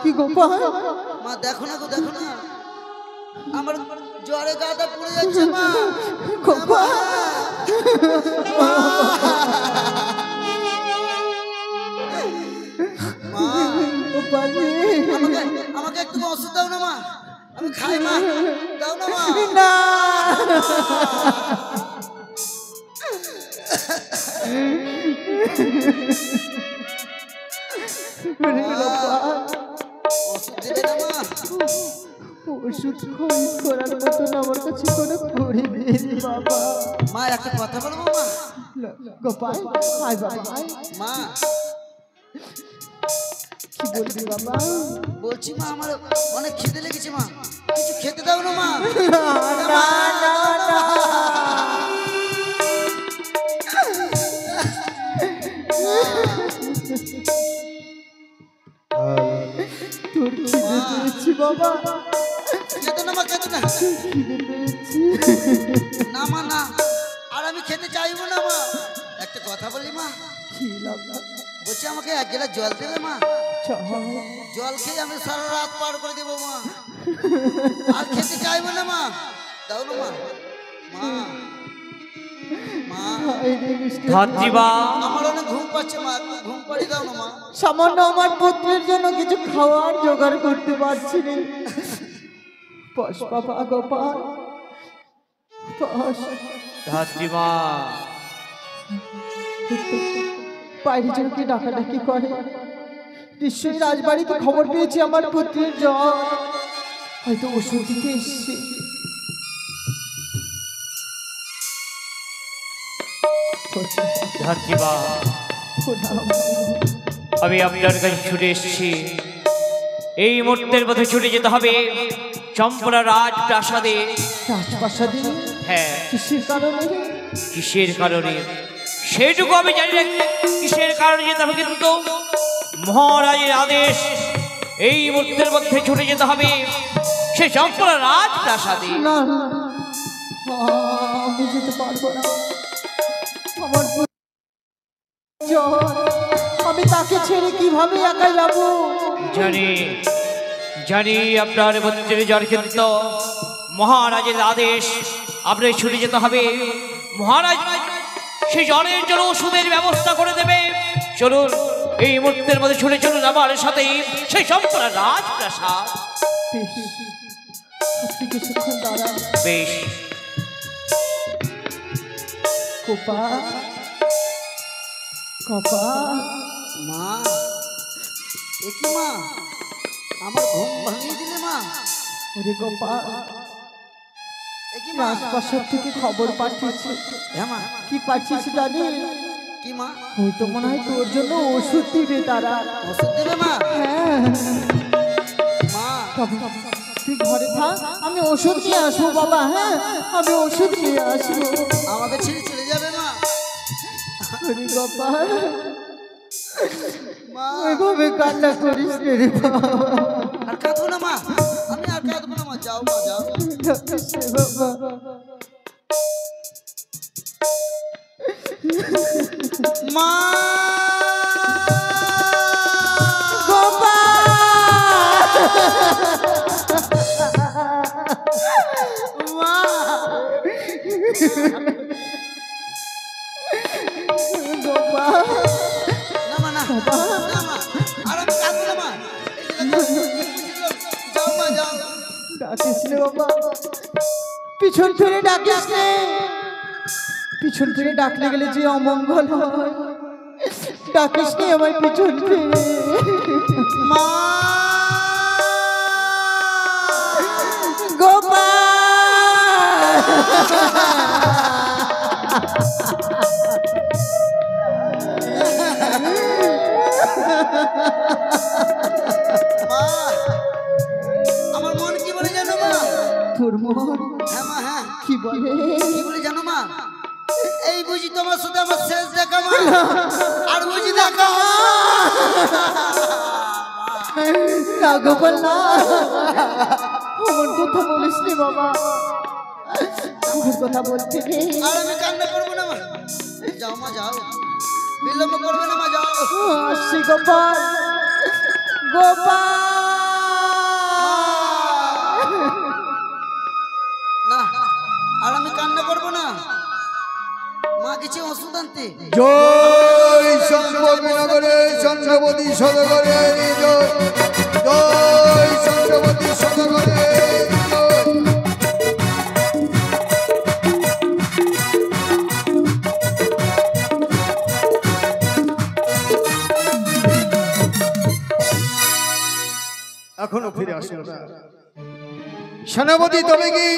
কি গোপাল মা দেখো না গো দেখো না আমার জ্বরে গাটা পুড়ে যাচ্ছে মা গোপাল আমাকে একটু ওষুধ দাও না মা আমি খাই মা দাও না মা না ওষুধ দেবে না মা ওষুধ খরিদ করার মতন আমার কাছে কোনো পড়ে নেই বাবা। মা একটা কথা বলবো মা গোপাল আয় বাবা আয়। মা কি বলবি বাবা? বলছি মা আমার অনেক খিদে লেগেছে মা কিছু খেতে দাও না মা না না না তোর খিদে পেয়েছি বাবা খেতে না মা খেতে না খিদে পেয়েছি না মা না আর আমি খেতে চাইবো না মা একটা কথা বলি মা কি লাগা বলছি আমাকে এক গ্লাস জল দেবে মা জল খেয়ে আমি সারা রাত পার করে দেবো মা আর খেতে চাইবো না মা দাও না মা মা আমার অনেক ঘুম পাচ্ছে মা ঘুম পাড়ি দাও না মা সামান্য আমার পুত্রের জন্য কিছু খাওয়ার জোগাড় করতে পারছি না বস বাবা গোপাল বস ধাত্রীমা বাইরে যেন কি ডাকাডাকি করে নিশ্চয়ই রাজবাড়িতে খবর পেয়েছি আমার পুত্রের জ্বর হয়তো ওষুধ দিতে এসছে ধাত্রীমা আমি আপনার কাছে ছুটে এসেছি এই মুহূর্তের মধ্যে ছুটে যেতে হবে চম্পলা রাজপ্রাসাদে রাজপ্রাসাদে হ্যাঁ কিসের কারণে কিসের কারণে সেটুকু আমি জানি না কিসের কারণে যেতে হবে কিন্তু মহারাজের আদেশ এই মুহূর্তের মধ্যে ছুটে যেতে হবে সে চম্পলা রাজপ্রাসাদে না না আমি যেতে পারবো না আমার জ্বর আমি তাকে ছেড়ে কিভাবে একা যাবো জানি জানি আপনার পুত্রের জ্বর কিন্তু মহারাজের আদেশ আপনার ছুটে যেতে হবে মহারাজ সেই জ্বরের জন্য ওষুধের ব্যবস্থা করে দেবে চলুন এই মুহূর্তের মধ্যে ছুটে চলুন আমার সাথে সেই চম্পলা রাজপ্রাসাদ আপনি কিছুক্ষণ দাঁড়ান বেশ কোপা কোপা মা এ কি মা আমার ঘুম ভাঙিয়ে দিলে মা ওরে গোপা এ কি মা রাজপ্রাসাদ থেকে খবর পাঠিয়েছে হ্যাঁ মা কি পাঠিয়েছে জানিস কি মা হয়তো মনে হয় তোর জন্য ওষুধ দিবে তারা ওষুধ দেবে মা হ্যাঁ মা তুই ঘরে থাক আমি ওষুধ নিয়ে আসবো বাবা হ্যাঁ আমি ওষুধ নিয়ে আসবো আমাকে ছেড়ে চলে যাবে মা ওরে বাবা মা ওইভাবে কান্না করিস রে বাবা আর কাঁদবো না মা আমি আর কাঁদবো না মা যাও মা যাও বাবা মা না মা না না মা আর আমি কাঁদবো না মা যাও মা যাও ডাকিস রে বাবা পিছন ফিরে ডাকিস রে পিছন ফিরে ডাকলে গেলে যে অমঙ্গল হয় ডাকিস নি আমার পিছন ফিরে মা গোপাল আমার মন কি বলে জানো মা তোর মন হ্যাঁ মা হ্যাঁ কি বলে কি বলে জানো মা এই বুঝি তোমার সাথে আমার শেষ দেখা মা আর বুঝি দেখা না গোপাল না আমার কথা বলিস নি বাবা আমার কথা বলতে নেই আর আমি কান্না করবো না মা যাও মা যাও, বিলম্ব করবে না মা, যাও। আসছি গোপাল, গোপাল। না আর আমি কান্না করবো না মা, কিছু ওষুধ আনতে। জয় চন্দ্রনগরে চন্দ্রবতী সদগরে জয়, জয় চন্দ্রবতী সদগরে এখনো ফিরে আসলো না সেনাপতি। তবে কি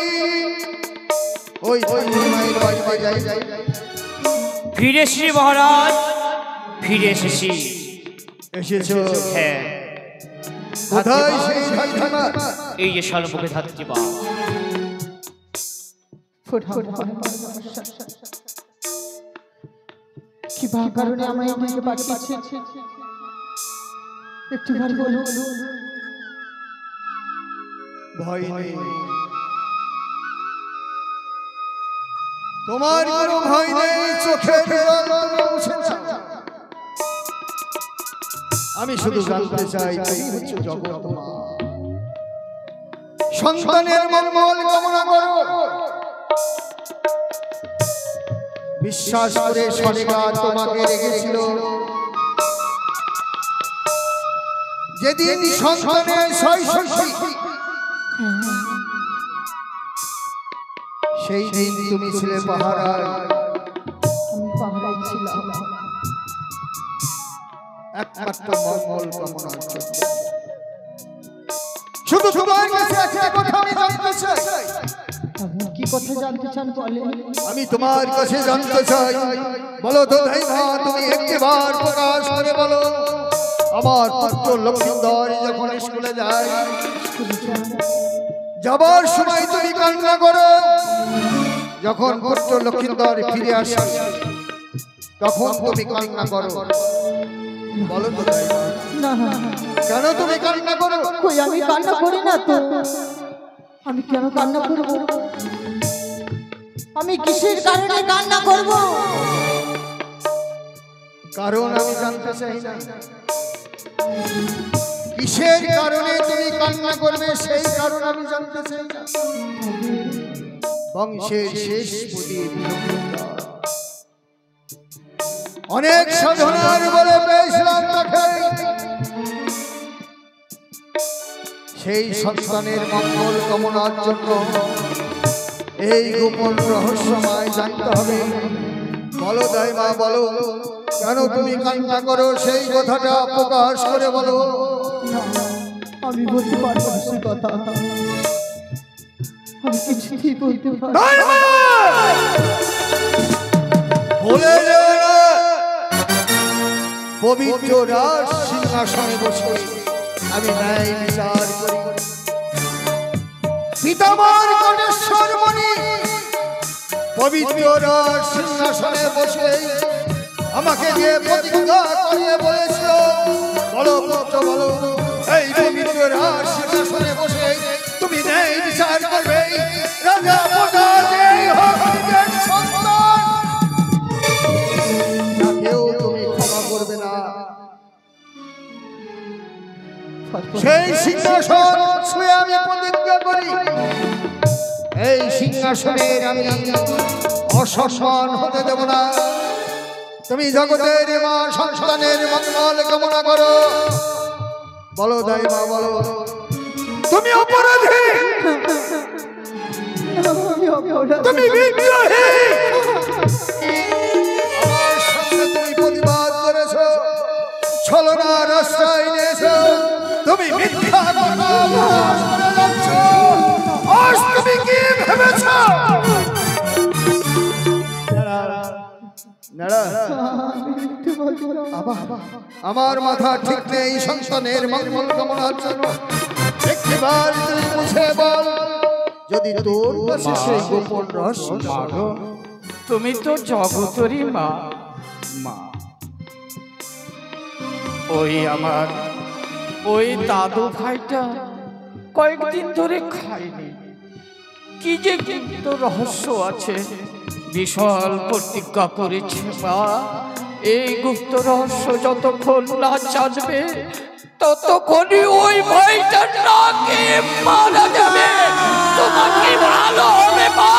ওই মায়ের বাড়ি যাই ফিরে এসেছি মহারাজ, ফিরে এসেছি। এসেছো? হ্যাঁ, কোথায় সেই ধানখানা? এই যে সর্বমুখে ধাত্রী বা। কি বা কারণে আমায় এখানে পাঠিয়েছে একটুবার বলো। ভয় নেই, তোমার কোনো ভয় নেই, চোখের জল তুমি মুছেছ। আমি শুধু জানতে চাই তুমি হচ্ছে জগৎ মা, সন্তানের মঙ্গল কামনা করো। বিশ্বাস করে স্বর্গা তোমাকে রেখেছিল, যেদিন সন্তানের শৈশবী সেই দিন তুমি ছিলে পাহারায়। আমি পাহারায় ছিলাম একমাত্র মঙ্গল কামনার জন্য। শুধু তোমার কাছে একটা কথা আমি জানতে চাই। কি কথা জানতে চান বলে। আমি তোমার কাছে জানতে চাই, বলো তো ভাই মা, তুমি একটিবার প্রকাশ করে বলো, আমার পুত্র লক্ষ্মীন্দর যখন স্কুলে যায়, যাবার সময় তুমি কান্না করো, যখন পুত্র লক্ষ্মীন্দর ফিরে আসে তখন তুমি কান্না করো। বলো তো ভাই মা, না না, কেন তুমি কান্না করো? কই আমি কান্না করি না তো। আমি কেন কান্না করব? আমি কিসের কারণে কান্না করব? কারণ আমি জানতে চাই না। কিসের কারণে তুমি কান্না করবে সেই কারণ আমি জানতে চাই না। বংশের শেষ প্রদীপ লক্ষ্মীন্দর অনেক সাধনার বলে পেয়েছিলাম তাকে। সেই সন্তানের মঙ্গল কামনার জন্য এই গোপন রহস্যময় জানতে হবে। বলো দাই মা, বলো কেন তুমি কান্না করো, সেই কথাটা প্রকাশ করে বলো। আমি বলতে পারবো না সে কথা, আমি কিছুতেই বলতে পারবো না। দাই মা! বলে যেও না, পবিত্র রাজ সিংহাসনে বসে আমি ন্যায় বিচার করি। পিতামার কোটেশ্বর মণি পবিত্র রাজ সিংহাসনে বসে আমাকে দিয়ে প্রতিজ্ঞা করিয়ে বলেছিল, বলো পুত্র বলো, এই পবিত্র রাজ সিংহাসনে বসে তুমি ন্যায় বিচার করবে। রাজা প্রজার এই হোক নিজের সন্তান, তাকেও তুমি ক্ষমা করবে না। সেই সিংহাসন ছুঁয়ে আমি প্রতিজ্ঞা করি, এই সিংহাসনের আমি অসম্মান হতে দেব না। তুমি জগতের মা, সন্তানের মঙ্গল কামনা করো। বলো দাই মা, বলো তুমি অপরাধী, তুমি বিদ্রোহী। আমার সঙ্গে তুমি প্রতিবাদ করেছো, ছলনার আশ্রয় নিয়েছো, তুমি মিথ্যা কথা প্রকাশ করে যাচ্ছ। আজ তুমি কি ভেবেছো? আমার মাথা ঠিক নেই, সন্তানের মঙ্গল কামনার জন্য একটিবার তুই বুঝে বল, যদি তোর কাছে সেই গোপন রহস্য মাগো। তুমি তো জগতেরই মা। ওই আমার ওই দাদু ভাইটা কয়েকদিন ধরে খায়নি, কি যে কিন্তু রহস্য আছে বিশাল প্রতিজ্ঞা করেছে মা, এই গুপ্ত রহস্য যতক্ষণ না জানবে ততক্ষণই ওই ভাইটা নাকে মারা যাবে। তোমাকে ভালো হবে মা।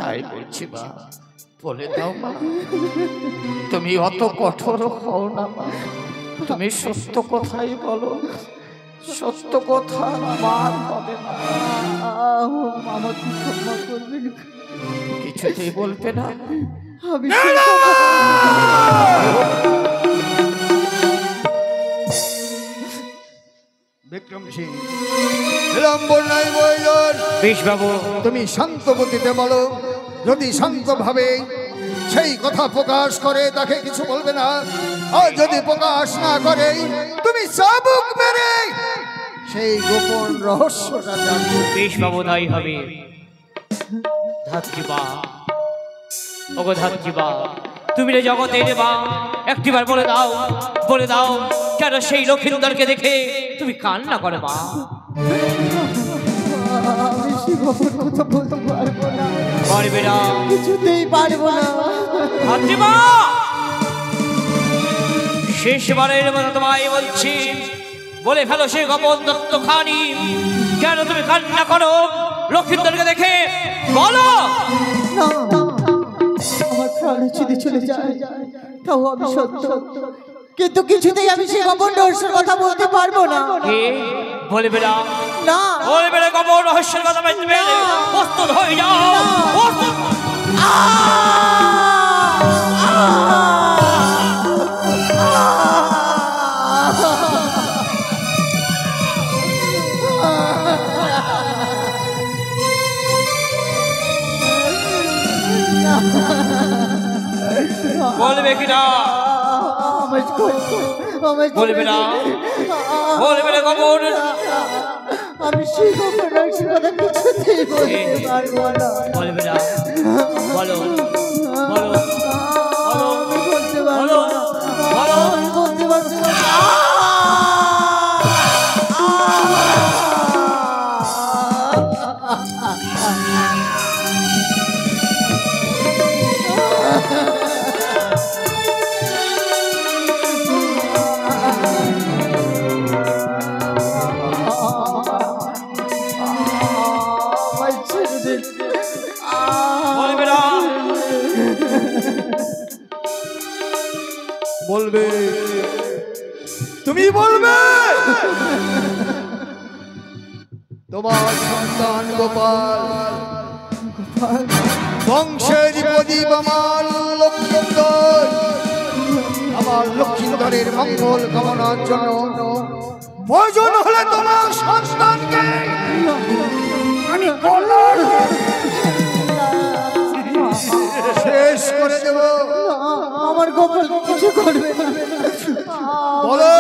তাই বলছি মা, বলে দাও মা, তুমি অত কঠোর হও না মা, তুমি সত্য কথাই বলো, সত্য কথা মান হবে না। আমাকে ক্ষমা করবেন, কিছুতেই বলবে না? আমি বিক্রম সিং বিলম্বর নাই বৈজন, বেশ বাবু, তুমি শান্ত গতিতে বলো। যদি শান্তভাবে সেই কথা প্রকাশ করে তাকে কিছু বলবে না, আর যদি প্রকাশ না করে তুমি চাবুক মেরে সেই গোপন রহস্যটা জানবে। বেশ বাবু, তাই হবে। ধাত্রীবা, ওগো ধাত্রীবা, তুমি রে জগতের বা, একটিবার বলে দাও, বলে দাও, কেন সেই লক্ষিন্দরকে দেখে তুমি কান্না করে মা? আমি সে গোপন কথা বলতে পারবো না, পারবে না, কিছুতেই পারবো না। ধাত্রীবা, শেষবারের মতো তোমায় বলছি, বলে ফেলো সে গোপন তত্ত্বখানি। কেন তুমি কান্না করো লক্ষিন্দরকে দেখে? বলো। না, আমার প্রাণ চিতে চলে যায়, তাও আমি সত্য, কিন্তু কিছুতেই আমি সেই গোপন রহস্যের কথা বলতে পারবো না। কে বলবে না? না, বলবে না গোপন রহস্যের কথা বলতে পেরে প্রস্তুত হয়ে যাও, প্রস্তুত। বলবে কিনা? বলবে না, বলবে না গোপন। আমি সেই গোপন রহস্যের কথা কিছুতেই বলতে পারবো না। বলবে না, বলো, বলো, বলো, আমি বলতে পারবো না, বলো। আমি বলতে পারবো না। বলবে না, বলবে, তুমি বলবে। তোমার সন্তান গোপাল, বংশের প্রদীপ আমার লক্ষ্মীন্দর, আমার লক্ষ্মীন্দরের মঙ্গল কামনার জন্য প্রয়োজন হলে তোমার সন্তানকে আমি কলর শেষ করে দেব। আমার গোপাল কিছু করবে না, বলো,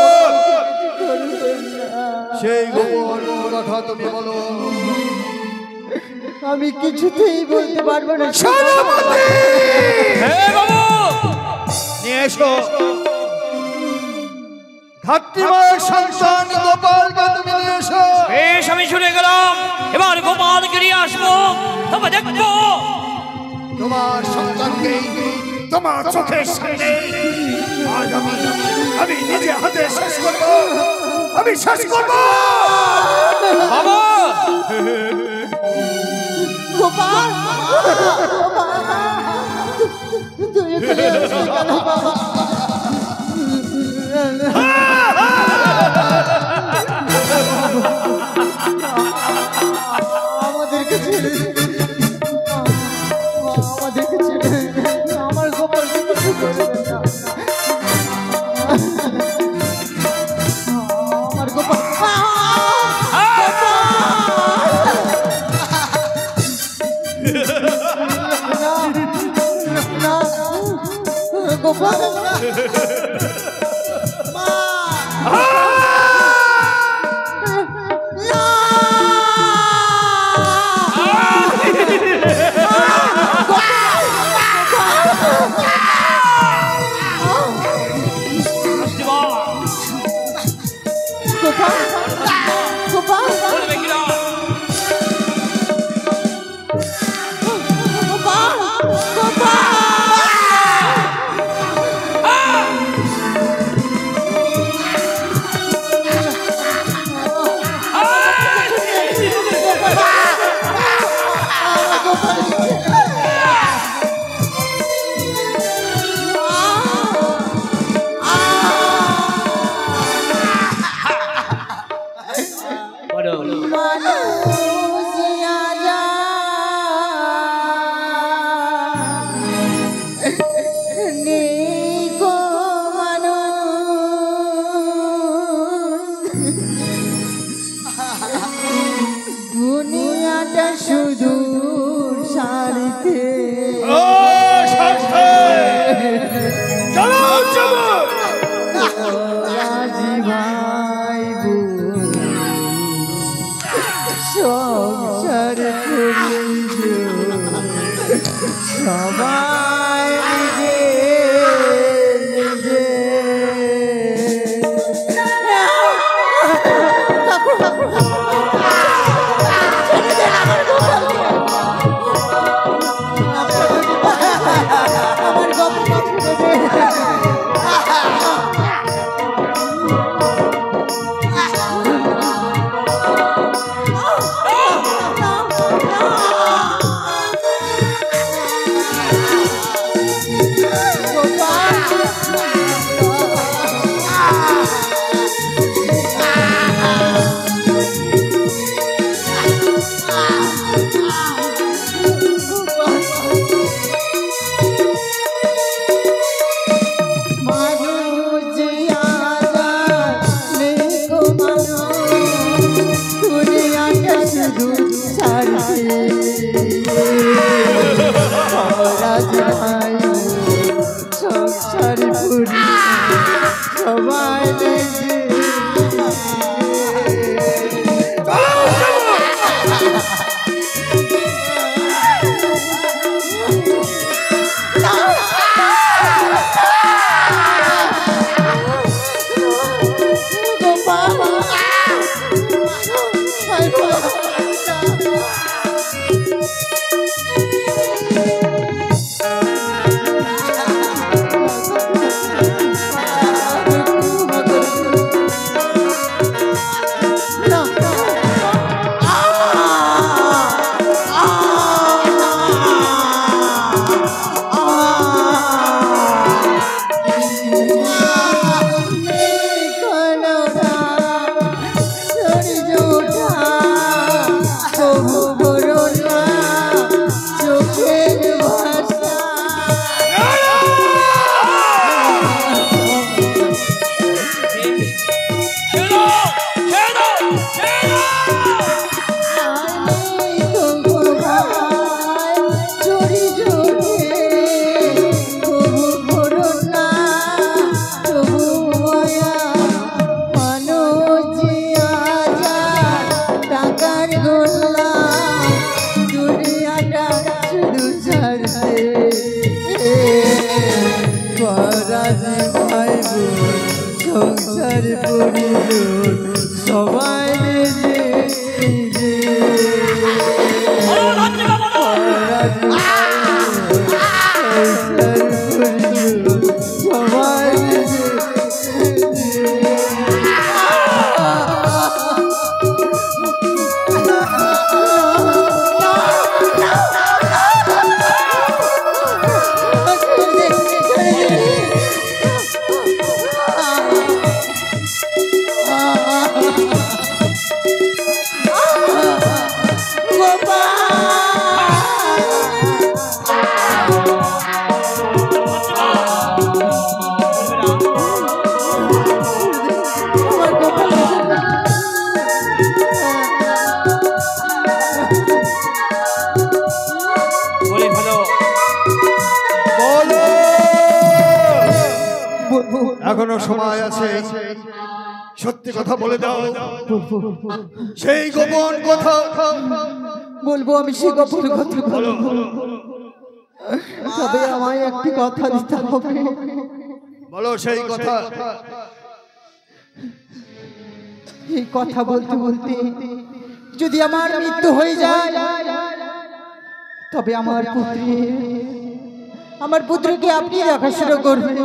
সেই গোপন কথা তুমি বলো। আমি কিছুতেই বলতে পারবো না। সেনাপতি, হে বাবু, নিয়ে এসো ধাত্রীমার সন্তান গোপালকে, তুমি নিয়ে এসো। বেশ, আমি শুনে গেলাম, এবার গোপালকে নিয়ে আসবো, তবে দেখবো তোমার সন্তানকে তোমার চোখের সামনে আজ আমি নিজে হাতে শেষ করব, আমি শেষ করব। বাবা। গোপাল, তুই এখানে আসলি কেন বাবা? আমাদেরকে ছেড়ে দে, আমাদেরকে ছেড়ে দে, আমার গোপালকে কিছু করবে না। আমার গোপাল, না, গোপাল, গোপাল, গোপাল, দুনিয়াটা শুধু সারিতে ও সাথে চলো চলো রাজি ভাই বোন সংসার করি সবাই নিজে আমার গপ্প সংসার পরিজন সবাই সবাই এখনো সময় আছে, সত্যি কথা বলে দাও। সেই গোপন কথা বলবো, আমি সেই গোপন কথা বলবো, তবে আমায় একটি কথা দিতে হবে। বলো সেই কথা। এই কথা বলতে বলতে যদি আমার মৃত্যু হয়ে যায়, তবে আমার পুত্রকে আপনি দেখাশোনা করবেন,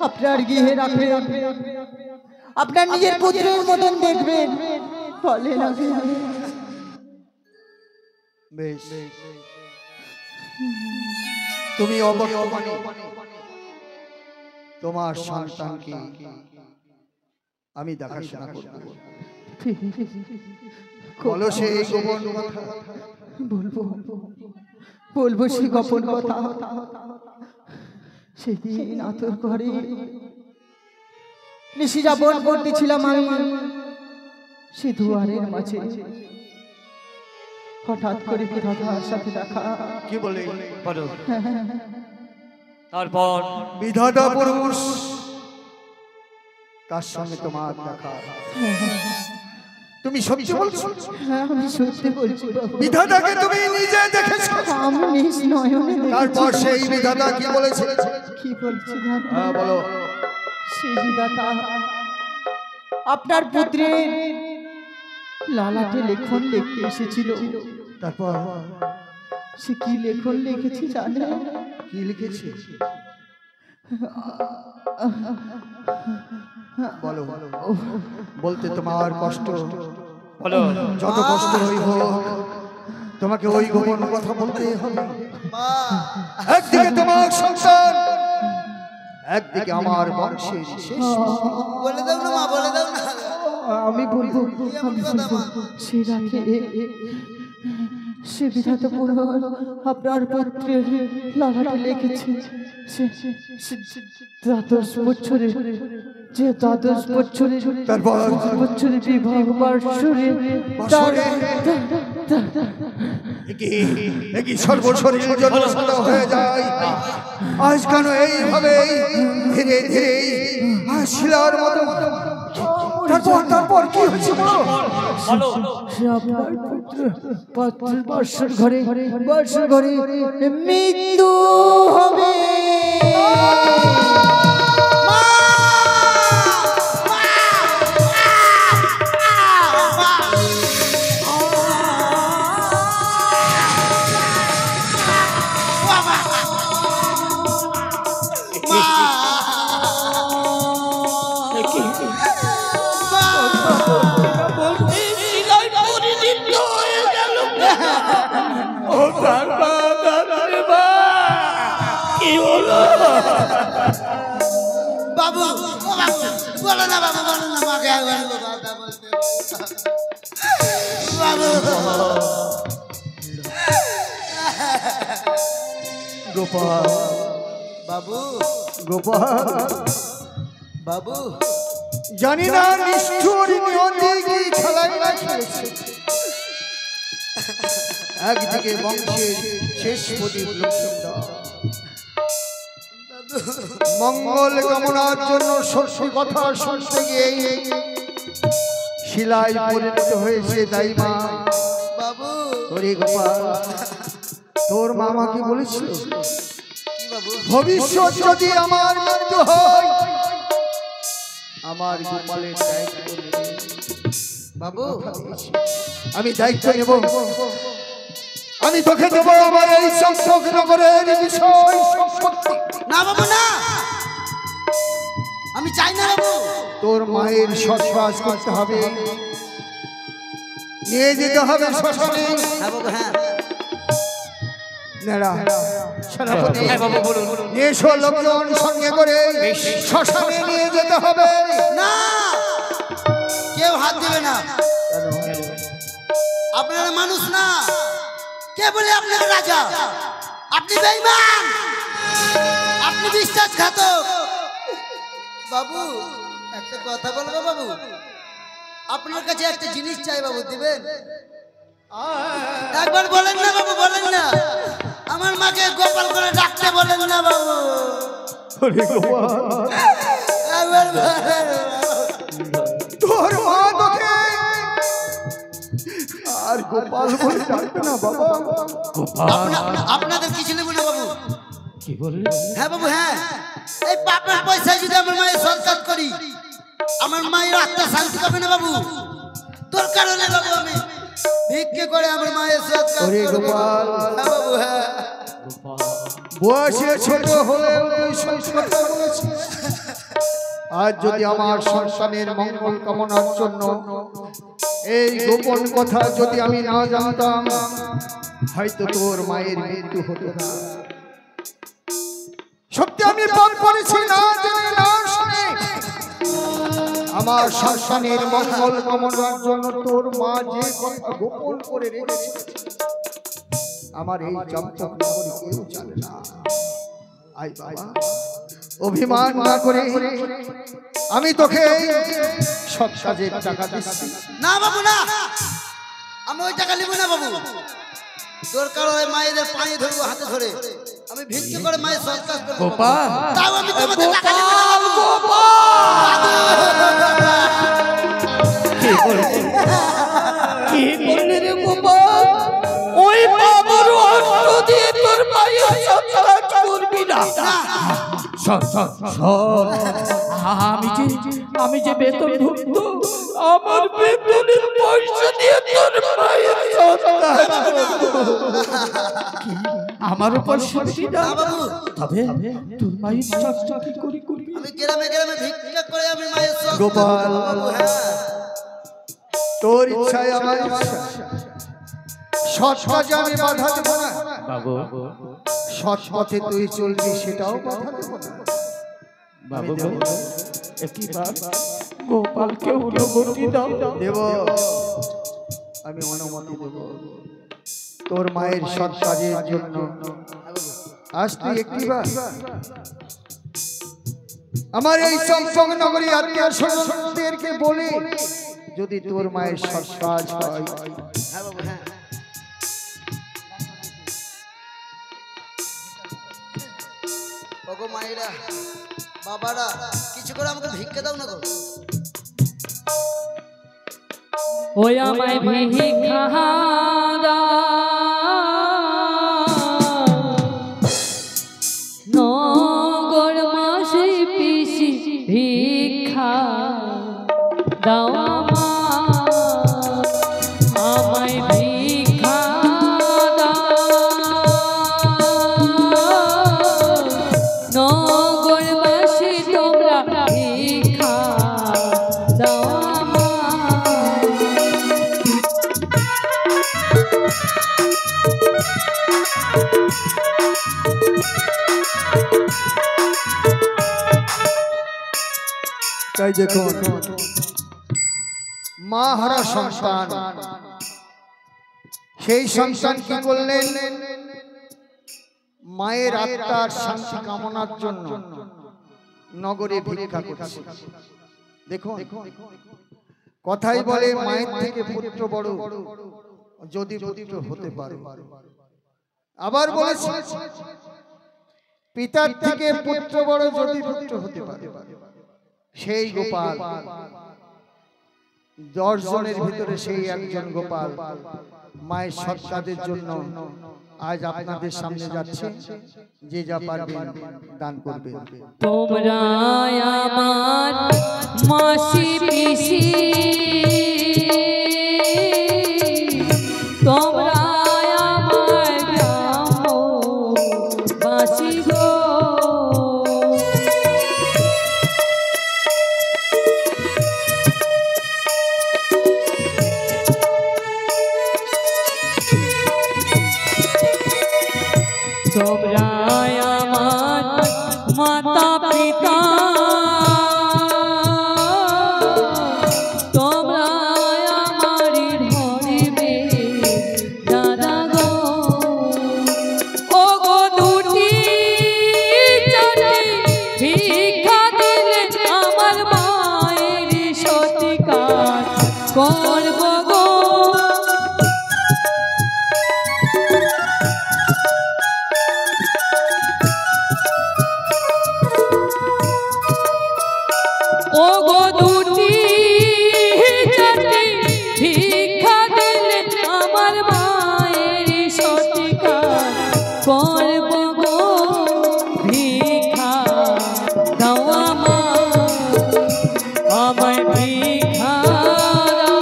আপনার গৃহে রাখবেন, আপনার নিজের পুত্রের মতন দেখবেন। বলে না বেশ, তুমি অবর্তমানে তোমার সন্তানকে আমি দেখাশোনা করব। বলো সেই গোপন কথা। বলবো সেই গোপন কথা। সেদিন আতর ঘরে নিশি যাপন করতেছিলাম আমি, সে দুয়ারের মাঝে হঠাৎ করে বিধাতার সাথে দেখা। কি বলে? বলো। তারপর বিধাতা পুরুষ, তার সঙ্গে তোমার দেখা। তুমি সত্যি বলছো? হ্যাঁ, আমি সত্যি বলছি বাবু। বিধাতাকে তুমি নিজে দেখেছো? আমি নিজ নয়নে দেখেছি। তারপর সেই বিধাতা কি বলেছে? কি বলছি জানো? হ্যাঁ বলো। সেই বিধাতা আপনার পুত্রের লালাটে লেখন লিখতে এসেছিল। তারপর সে কি লেখন লিখেছে জানে? কি লিখেছে? বলো। বলতে তোমার কষ্ট, বলো। যত কষ্ট হই হোক তোমাকে ওই গোপন কথা বলতে হবে। একদিকে তোমার সন্তান, একদিকে আমার বংশের শেষ। বলে দাও না মা, বলে দাও না। আমি বলবো, আমি বলবো। সে রাখে সে বিধাতা পুরুষ আপনার পুত্রের লালাটে লিখেছে। দ্বাদশ বছরে, যে দ্বাদশ বছরে, তারপর বছরে বিবাহ বার্ষরে একই সর্বশরীর জন্মসাধা হয়ে যায়। আজ কেন এইভাবে ধীরে ধীরে শিলার মতো? তারপর কি হচ্ছে বলো? সে আপনার পুত্রের বাসর ঘরে মৃত্যু হবে। বাবু, বলো না বাবু, বলো না মাকে একবার কথা বলতে। বাবু, গোপাল, বাবু, গোপাল, বাবু, জানি না নিষ্ঠুর নিয়তি কি খেলাই না খেলেছে। একদিকে বংশের শেষ প্রদীপ লক্ষ্মীন্দর মঙ্গল কামনার জন্য সত্যি কথা শুনতে গিয়ে শিলায় পরিণত হয়েছে দাইমা। বাবু, ওরে গোপাল, তোর মামা কি বলেছিল? কি বাবু? ভবিষ্যৎ যদি আমার মৃত্যু হয়, আমার গোপালের দায়িত্ব নেবে। বাবু, আমি দায়িত্ব নেব। আমি তোকে দেব আমার এই চম্পক নগরের বিষয় সম্পত্তি। না বাবু না, আমি চাই না বাবু। তোর মায়ের সৎবাস করতে হবে, নিয়ে যেতে হবে শ্মশানে। হ্যাঁ বাবু, হ্যাঁ। নেড়া সেনাপতি, হ্যাঁ বাবু বলুন। নিয়ে এসো লোকজন সঙ্গে করে শ্মশানে নিয়ে যেতে হবে। না, কেউ হাত দেবে না। আপনারা মানুষ না, কে বলে আপনারা রাজা? আপনি বেঈমান, আপনি বিশ্বাসঘাতক। বাবু, একটা কথা বলবো বাবু? আপনার কাছে একটা জিনিস চাই বাবু, দিবেন? একবার বলেন না বাবু, বলেন না। আমার মাকে গোপাল করে ডাকতে বলেন না বাবু। একবার বলেন। তোর মা তোকে আর গোপাল বলে ডাকবে না বাবা। আপনাদের কিছু নেব না বাবু। কি বললে? হ্যাঁ বাবু, হ্যাঁ। এই পাপের পয়সায় যদি আমার মায়ের সৎকার করি, আমার মায়ের আত্মা শান্তি পাবে না বাবু। তোর কারণে বাবু আমি ভিক্ষে করে আমার মায়ের সৎকার ওরে করব। গোপাল, হ্যাঁ বাবু, হ্যাঁ। বয়সে ছোট হলেও তুই সংস্কার করেছিস। আজ যদি আমার সন্তানের মঙ্গল কামনার জন্য এই গোপন কথা যদি আমি না জানতাম, হয়তো তোর মায়ের মৃত্যু হতো না। সত্যি আমি পাপ করেছি না জেনে না শুনে। আমার সন্তানের মঙ্গল কামনার জন্য তোর মা যে কথা গোপন করে রেখেছে, আমার এই চমচম নগরী কেউ জানে না। আই বাবা, অভিমান না করে আমি তোকে সৎ কাজের টাকা দিচ্ছি। না বাবু না, আমি ওই টাকা নেব না বাবু। দরকার হয় মায়েদের পায়ে ধরবো হাতে ধরে, আমি ভিক্ষে করে মায়ের সৎকার করবো। গোপাল তাও আমি তোমাদের টাকা দেব না বাবু। কি বললি রে গোপাল? ওই বাবুর অস্ত্র দিয়ে তোর মায়ের সৎকার করবি না? শোন, আমি যে বেতন ভুক্ত, আমার বেতনের পয়সা দিয়ে তোর মায়ের সৎকার আমার উপর শক্তি না বাবু, তবে তোর মায়ের সৎকার কি করবি? আমি গ্রামে গ্রামে ভিক্ষা করে আমি মায়ের সৎকার গোপাল। করবো বাবু। হ্যাঁ তোর ইচ্ছায় আমার ইচ্ছা, সৎ কাজে আমি বাধা দেব না, বাবু সৎ পথে তুই চলবি সেটাও বাধা দেব না। বাবু একবার গোপালকে অনুমতি দাও। দেব, আমি অনুমতি দেব তোর মায়ের সৎ কাজের জন্য। আজ তুই একটিবার আমার এই চমচম নগরী আত্মীয় স্বজনদেরকে বলে যদি তোর মায়ের সৎ কাজ হয়, হ্যাঁ বাবু, হ্যাঁ ওগো মায়েরা বাবারা, কিছু করে আমাকে ভিক্ষা দাও না গো। ওই আমায় ভিক্ষা দাও, নগর মাসে পিসি ভিক্ষা দাও আমায় ভিক্ষা দাও, নগর মাসে তোমরা ভিক্ষা দাও তাই দেখুন মা হারা সন্তান, সেই সন্তান কি করলেন? মায়ের আত্মার শান্তি কামনার জন্য নগরে ভিক্ষা করছে। দেখুন কথাই বলে মায়ের থেকে পুত্র বড়, যদি পুত্র হতে পারে। আবার বলেছে পিতার থেকে পুত্র বড়, যদি পুত্র হতে পারে। সেই গোপাল 10 জনের ভিতরে সেই একজন গোপাল মায়ের সৎ কাজের জন্য আজ আপনাদের সামনে যাচ্ছে। যে যা পারবেন দান করবেন। তোমরা আমার মাসি পিসি, তোমরা আমার গ্রামবাসী গো, তোমরা আমার মাতা পিতা, তোমরা আমার ধরিবে দাদা গো, ও গো দুটি চাটি ভিক্ষা দিলে আমার মায়ের সৎকার করব গো, ও গো দুটি চাটি ভিক্ষা দিলে আমার মায়ের সৎকার করব গো, ভিক্ষা দাও আমায় ভিক্ষা দাও,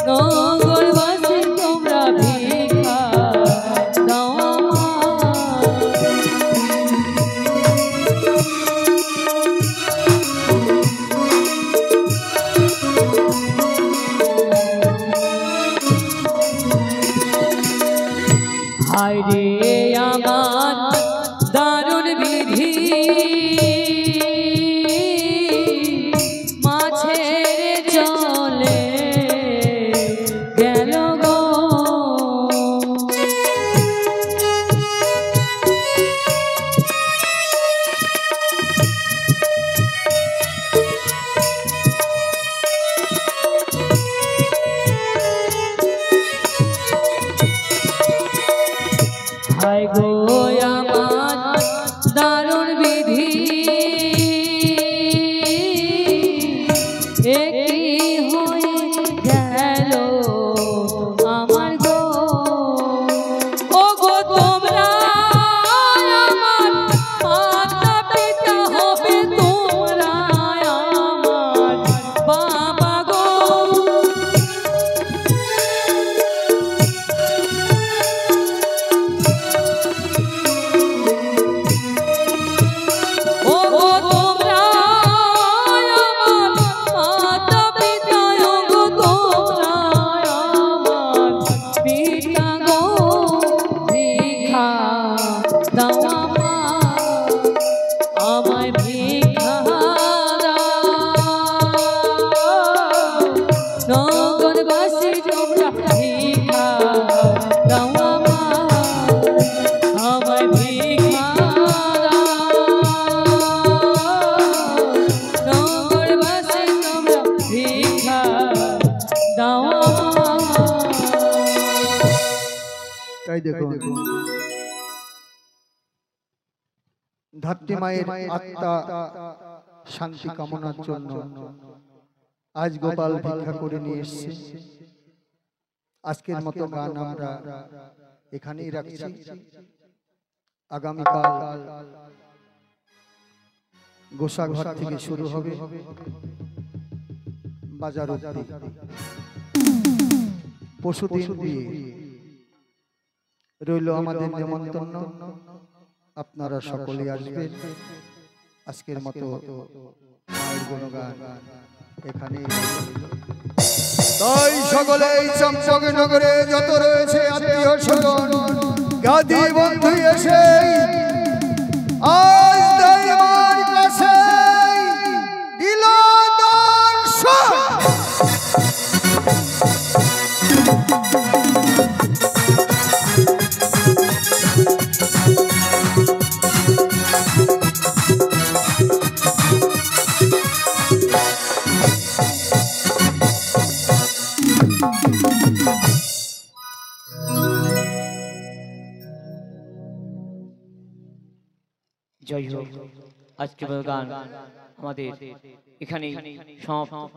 নগরবাসী তোমরা ভিক্ষা দাও হায় রে আমার দারুণ বিধি, মাছের চলে গেল গো, তাই দেখুন ধাত্রী মায়ের আত্মা শান্তি কামনার জন্য আজ গোপাল ভিক্ষা করে নিয়ে এসেছে। আজকের মতো গান আমরা এখানেই রাখছি। আগামীকাল গোসাঘর থেকে শুরু হবে বাজার অবধি। পশুদিন দিয়ে রইল আমাদের নেমন্তন্ন, আপনারা সকলে আসবেন। আজকের মতো মায়ের গুণগান এখানেই। তাই সকলে এই চম্পক নগরে যত রয়েছে আত্মীয় স্বজন জ্ঞাতি বন্ধু এসে আজ দৈবার কাছে দিল দর্শন। জয় হোক। আজকে গান আমাদের এখানে সমাপ্ত।